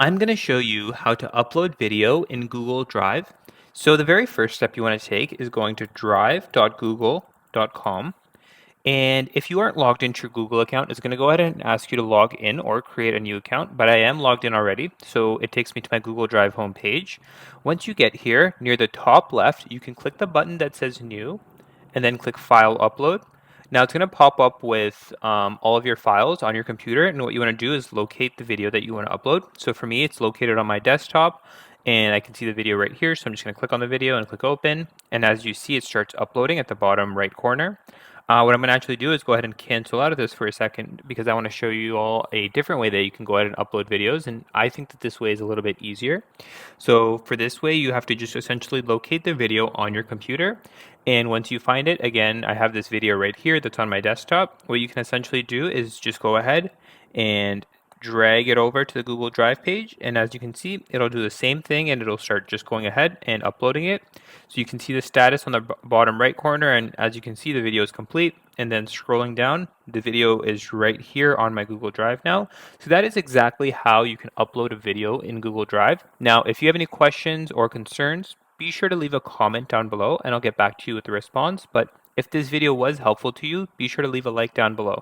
I'm going to show you how to upload video in Google Drive. So the very first step you want to take is going to drive.google.com. And if you aren't logged into your Google account, it's going to go ahead and ask you to log in or create a new account, but I am logged in already. So it takes me to my Google Drive homepage. Once you get here, near the top left, you can click the button that says new and then click File Upload. Now it's going to pop up with all of your files on your computer, and what you want to do is locate the video that you want to upload. So for me, it's located on my desktop, and I can see the video right here. So I'm just going to click on the video and click Open, and as you see, it starts uploading at the bottom right corner. What I'm going to actually do is go ahead and cancel out of this for a second because I want to show you all a different way that you can go ahead and upload videos, and I think that this way is a little bit easier. So for this way, you have to just essentially locate the video on your computer, and once you find it, again, I have this video right here that's on my desktop. What you can essentially do is just go ahead and drag it over to the Google Drive page, and as you can see, it'll do the same thing and it'll start just going ahead and uploading it. So you can see the status on the bottom right corner, and as you can see, the video is complete. And then scrolling down, the video is right here on my Google Drive now. So that is exactly how you can upload a video in Google Drive. Now, if you have any questions or concerns, be sure to leave a comment down below and I'll get back to you with the response. But if this video was helpful to you, be sure to leave a like down below.